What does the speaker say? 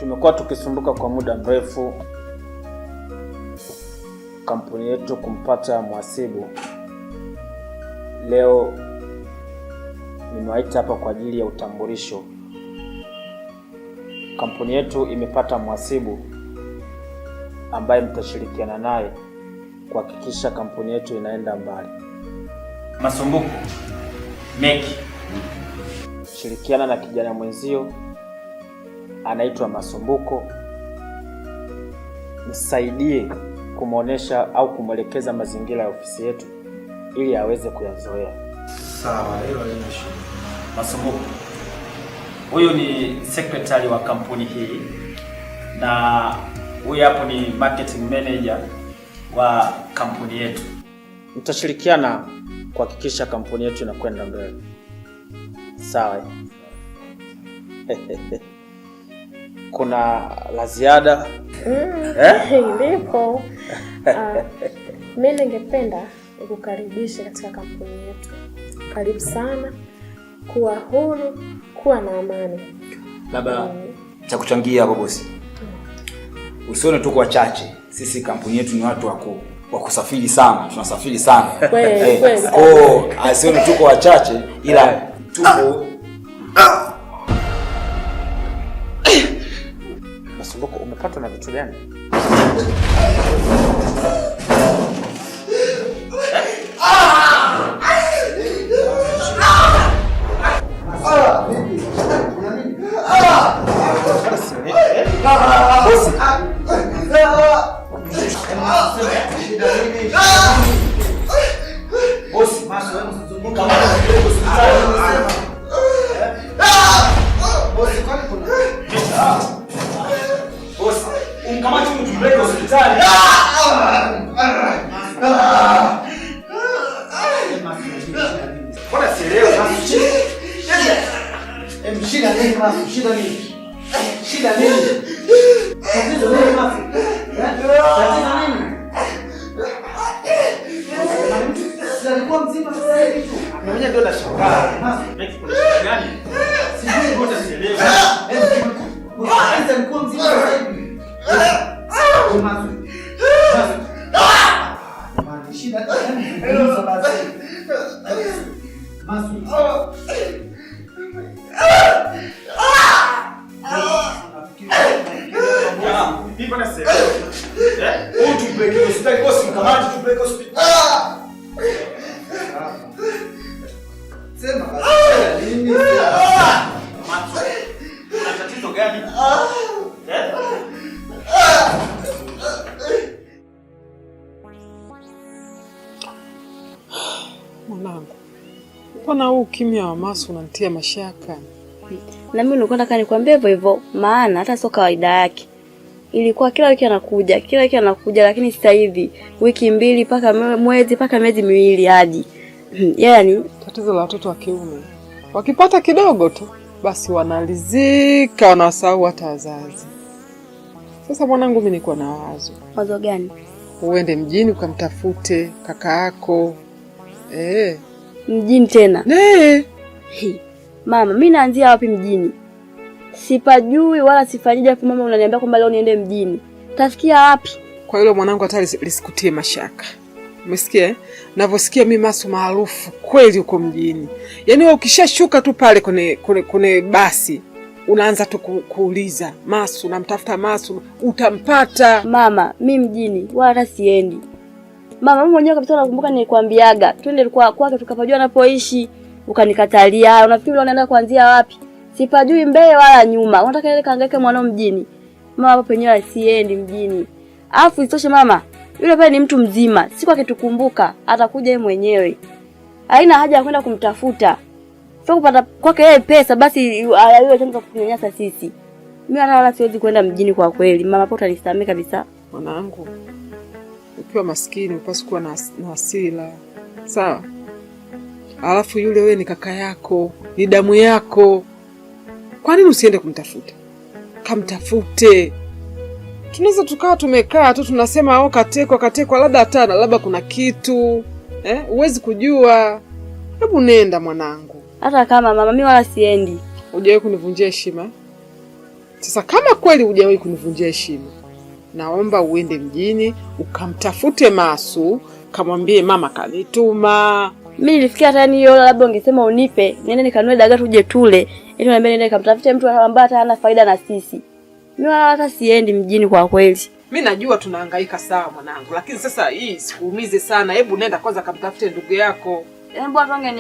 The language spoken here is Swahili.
Tumekuwa tukisumbuka kwa muda mrefu kampuni yetu kumpata mhasibu. Leo nimewaita hapa kwa ajili ya utambulisho. Kampuni yetu imepata mhasibu ambaye mtashirikiana naye kuhakikisha kampuni yetu inaenda mbali. Masumbuko, Meki, shirikiana na kijana mwenzio anaitwa Masumbuko, nisaidie kumuonesha au kumwelekeza mazingira ya ofisi yetu ili aweze kuyazoea. Sawa, hilo halina shida. Masumbuko, huyu ni secretary wa kampuni hii na huyu hapo ni marketing manager wa kampuni yetu. Mtashirikiana kuhakikisha kampuni yetu inakwenda mbele. Sawa? Kuna la ziada? Ndipo. Mimi ningependa kukukaribisha katika kampuni yetu. Karibu sana. Kuwa huru, kuwa na amani. Labda cha kuchangia hapo bosi. Usione tuko wachache. Sisi kampuni yetu ni watu wa kusafiri sana. Tunasafiri sana. Kweli. Asione tuko wachache ila tuko. Masumbuko, umepatwa na vitu gani? Mwanangu, mbona huu kimya wa Masu unanitia mashaka? Na mimi nilikuwa nataka nikwambie hivyo, maana hata sio kawaida yake. Ilikuwa kila wiki anakuja, lakini sasa hivi wiki 2 mpaka mwezi mpaka miezi 2 hadi. Yaani tatizo la watoto wa kiume. Wakipata kidogo tu basi wanalizika, wanasahau hata wazazi. Sasa mwanangu, mimi niko na wazo. Wazo gani? Uende mjini ukamtafute kaka yako. Mjini tena? Mama, mimi naanzia wapi mjini? Sipajui wala sifanyije hapo mama, unaniambia kwamba leo niende mjini. Tafikia wapi? Kwa hilo mwanangu, hata lisikutie mashaka. Umesikia? Ninavyosikia mimi Masu maarufu kweli uko mjini. Yaani wewe ukishashuka tu pale kwenye basi unaanza tu kuuliza Masu, namtafuta Masu, utampata. Mama, mimi mjini wala siendi. Mama, mimi mwenyewe kabisa nakumbuka nilikwambiaga twende kwake tukapajua anapoishi, ukanikatalia. Unafikiri unaenda kuanzia wapi? Sipajui mbele wala nyuma. Unataka ile kaangaike mwanao mjini. Mama, hapo penyewe siendi mjini. Alafu isitoshe mama, yule pale ni mtu mzima. Siku akitukumbuka atakuja yeye mwenyewe. Haina haja ya kwenda kumtafuta. Sio kupata kwake yeye pesa basi yule chanzo kunyanyasa sisi. Mimi hata wala siwezi kwenda mjini kwa kweli. Mama, hapo utanisamee kabisa. Mwanangu, ukiwa maskini upaswa kuwa na hasira. Sawa? Alafu yule wewe ni kaka yako, ni damu yako. Kwa nini usiende kumtafuta? Kamtafute. Tunaweza tukawa tumekaa tu tunasema katekwa labda kuna kitu. Uwezi kujua. Hebu nenda mwanangu. Hata kama mama, mimi wala siendi. Hujawahi kunivunjia heshima. Sasa kama kweli hujawahi kunivunjia heshima, naomba uende mjini ukamtafute Masu, kamwambie mama kanituma. Mimi nilifikia hata hiyo labda ungesema unipe, niende nikanunue dagaa tuje tule. Ili niambie niende nikamtafute mtu ambaye hata hana faida na sisi. Mimi hata siendi mjini kwa kweli. Mimi najua tunahangaika sawa mwanangu, lakini sasa hii sikuumize sana. Hebu nenda kwanza kamtafute ndugu yako. Hebu atonge